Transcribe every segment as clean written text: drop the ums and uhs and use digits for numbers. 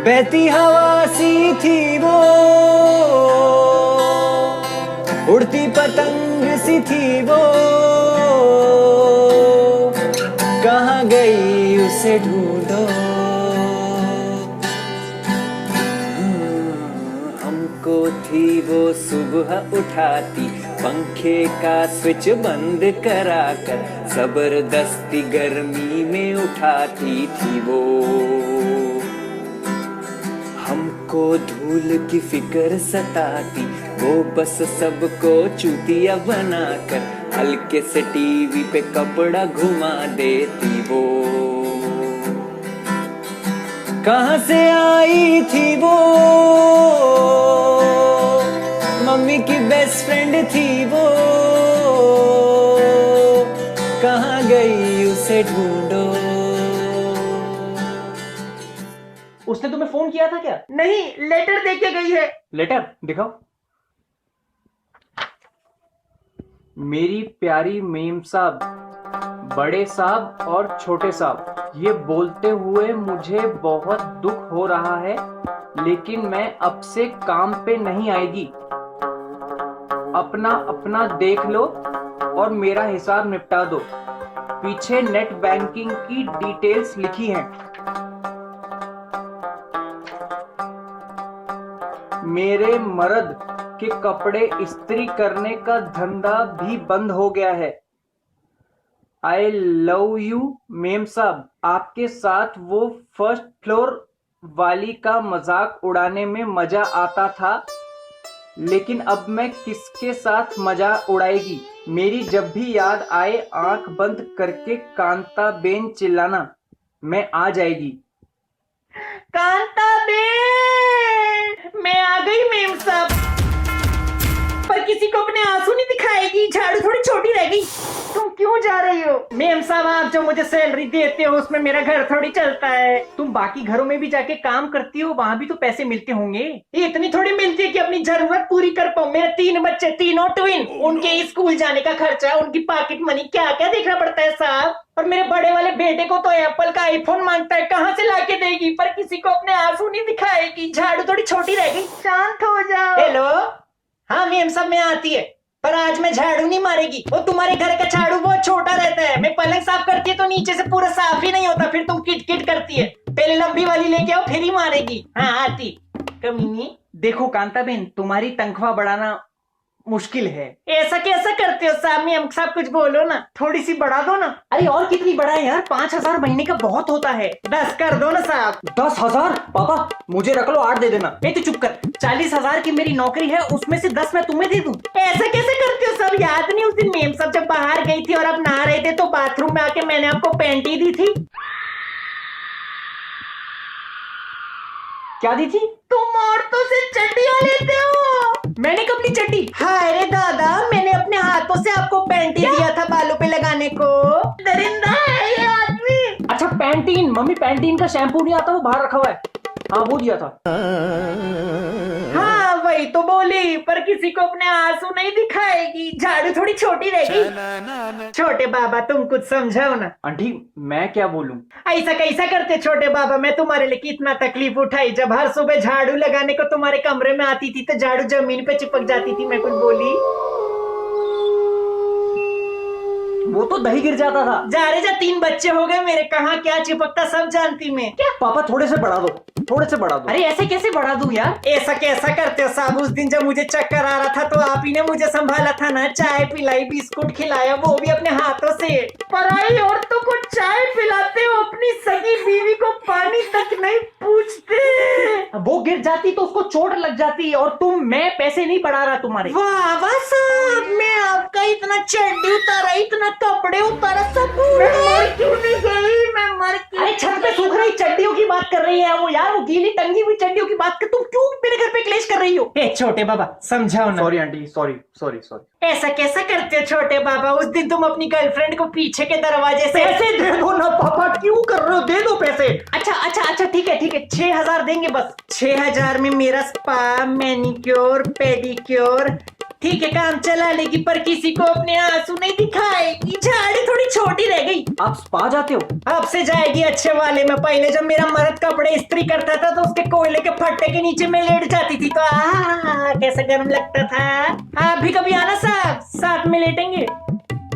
बहती हवा सी थी वो, उड़ती पतंग सी थी वो, कहाँ गई उसे ढूंढो। हमको थी वो सुबह उठाती, पंखे का स्विच बंद कराकर जबरदस्ती गर्मी में उठाती थी वो। हमको धूल की फिक्र सताती, वो बस सबको चूतिया बनाकर हल्के से टीवी पे कपड़ा घुमा देती वो। कहाँ से आई थी वो, मम्मी की बेस्ट फ्रेंड थी वो, कहाँ गई उसे ढूंढो। उसने तुम्हें फोन किया था क्या? नहीं, लेटर दे के गई है। लेटर दिखाओ। मेरी प्यारी मेम साहब, बड़े साहब और छोटे साहब, ये बोलते हुए मुझे बहुत दुख हो रहा है, लेकिन मैं अब से काम पे नहीं आएगी। अपना अपना देख लो और मेरा हिसाब निपटा दो। पीछे नेट बैंकिंग की डिटेल्स लिखी हैं। मेरे मर्द के कपड़े इस्त्री करने का धंधा भी बंद हो गया है। आई लव यू मेम साहब। आपके साथ वो फर्स्ट फ्लोर वाली का मजाक उड़ाने में मजा आता था, लेकिन अब मैं किसके साथ मजाक उड़ाएगी। मेरी जब भी याद आए आंख बंद करके कांता बेन चिल्लाना, मैं आ जाएगी। कांता बेन, मैं आ गई मेम साहब। पर किसी को अपने आंसू नहीं दिखाएगी, झाड़ू थोड़ी छोटी रह गई। तुम क्यों जा रही हो? मेम साहब, आप जो मुझे सैलरी देते हो उसमें मेरा घर थोड़ी चलता है। तुम बाकी घरों में भी जाके काम करती हो, वहां भी तो पैसे मिलते होंगे। इतनी थोड़ी मिलती है कि अपनी जरूरत पूरी कर पाऊं। मेरे 3 बच्चे, तीनों ट्विन, उनके स्कूल जाने का खर्चा, उनकी पॉकेट मनी, क्या क्या देखना पड़ता है साहब। और मेरे बड़े वाले बेटे को तो एप्पल का आईफोन मांगता है, कहाँ से लाके देगी। पर किसी को अपने आंसू नहीं दिखाएगी, झाड़ू थोड़ी छोटी रह गई। शांत हो जाओ। हेलो, हाँ मेम साहब में आती है, पर आज मैं झाड़ू नहीं मारेगी। वो तुम्हारे घर का झाड़ू बहुत छोटा रहता है। मैं पलंग साफ करती है तो नीचे से पूरा साफ ही नहीं होता, फिर तुम किट किट करती है। पहले लंबी वाली लेके आओ, फिर ही मारेगी। हाँ आती कमीनी। देखो कांता बेन, तुम्हारी तनख्वाह बढ़ाना मुश्किल है। ऐसा कैसा करते हो साहब? मेम साहब कुछ बोलो ना, थोड़ी सी बढ़ा दो ना। अरे और कितनी बढ़ाए यार, 5,000 महीने का बहुत होता है। 10 कर दो ना साहब। 10,000? पापा मुझे रख लो, 8 दे देना। तू चुप कर। 40,000 की मेरी नौकरी है, उसमें से 10 मैं तुम्हें दे दूं। ऐसा कैसे करते हो सब? याद नहीं उस दिन मेम साहब जब बाहर गई थी और आप नहा रहे थे तो बाथरूम में आके मैंने आपको पैंटी दी थी। क्या दी थी? तुम औरतों से चड्डियां लेते हो। मैंने कब ली चड्डी? हाय रे दादा, मैंने अपने हाथों से आपको पैंटी दिया था बालों पे लगाने को। दरिंदा है ये आदमी। अच्छा पैंटीन, मम्मी पैंटीन का शैम्पू नहीं आता, वो बाहर रखा हुआ है। हाँ वो दिया था। हाँ वही तो बोली, पर किसी को अपने आंसू नहीं दिखाएगी, झाड़ू थोड़ी छोटी रहेगी। छोटे बाबा तुम कुछ समझाओ ना। आंटी मैं क्या बोलूं? ऐसा कैसा करते छोटे बाबा? मैं तुम्हारे लिए कितना तकलीफ उठाई। जब हर सुबह झाड़ू लगाने को तुम्हारे कमरे में आती थी तो झाड़ू जमीन पे चिपक जाती थी। मैं कुछ बोली? वो तो दही गिर जाता था। जा रे जा, 3 बच्चे हो गए मेरे, कहाँ क्या चिपकता सब जानती मैं। क्या पापा थोड़े से बढ़ा दो, थोड़े से बढ़ा दो। अरे ऐसे कैसे बढ़ा दूं यार? ऐसा कैसा करते हो साहब? उस दिन जब मुझे चक्कर आ रहा था तो आप ही ने मुझे संभाला था ना, चाय पिलाई, बिस्कुट खिलाया, वो भी अपने हाथों से। पराई औरतों को चाय पिलाते हो, अपनी सगी बीवी को पानी तक नहीं पूछते। वो गिर जाती तो उसको चोट लग जाती, और मैं पैसे नहीं बढ़ा रहा तुम्हारे। वाह वाह साहब, मैं आपका इतना चड्डी उतारा, इतना कपड़े उतारा, सब मैं मर क्यों नहीं गई? मैं मर क्यों? अरे छत पे सूख रही चड्डियों की बात कर रही है वो यार, वो गीली टंगी हुई चड्डियों की बात कर। तुम क्यों मेरे घर पे क्लेश कर रही हो? ए छोटे बाबा समझाओ ना। Sorry aunty, sorry sorry sorry. ऐसा कैसा करते हो छोटे बाबा? उस दिन तुम अपनी गर्लफ्रेंड को पीछे के दरवाजे से पैसे दे दो ना पापा, क्यों कर रहे हो? दे दो पैसे। अच्छा अच्छा अच्छा ठीक है 6,000 देंगे बस। 6,000 में मेरा स्पा, मैनिक्योर, पेडिक्योर, ठीक है काम चला लेगी पर किसी को अपने आंसू नहीं दिखाएगी। झाड़ी थोड़ी छोटी रह गई। आप स्पा जाते हो? अब से जाएगी अच्छे वाले में। पहले जब मेरा मर्द कपड़े इस्त्री करता था तो उसके कोयले के फट्टे के नीचे में लेट जाती थी तो कैसा गर्म लगता था। आप भी कभी आना साहब, साथ में लेटेंगे।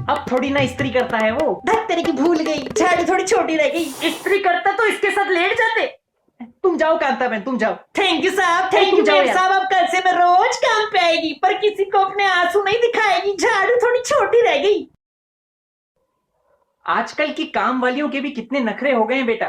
अब थोड़ी ना इस्त्री करता है वो। धक तेरी की भूल गई, झाड़ी थोड़ी छोटी रह गई। इस्त्री करता तो इसके साथ लेट जाते। तुम जाओ कांता बहन, तुम जाओ। थैंक यू साहब, थैंक यू मेम साहब। अब कल से मैं रोज काम पे आएगी पर किसी को अपने आंसू नहीं दिखाएगी। झाड़ू थोड़ी छोटी रह गई। आजकल की काम वालियों के भी कितने नखरे हो गए हैं बेटा।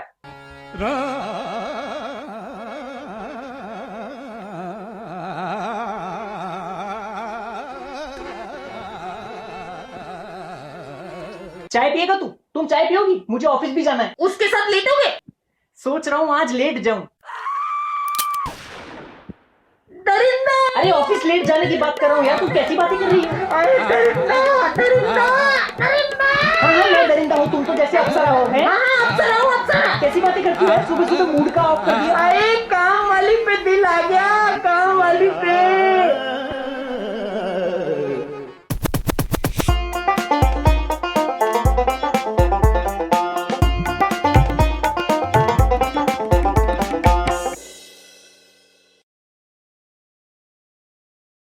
चाय पिएगा तू? तुम चाय पियोगी? मुझे ऑफिस भी जाना है। उसके साथ लेटोगे? सोच रहा हूँ आज लेट जाऊं। दरिंदा! अरे ऑफिस लेट जाने की बात कर रहा हूँ यार, तू कैसी बातें कर रही है? अरे दरिंदा, दरिंदा, दरिंदा। हाँ मैं दरिंदा हूँ, तुम तो जैसे अप्सरा हो। हैं? हाँ अप्सरा हूँ, अप्सरा। कैसी बातें करती है? सुबह सुबह मूड का ऑफ कर दिया।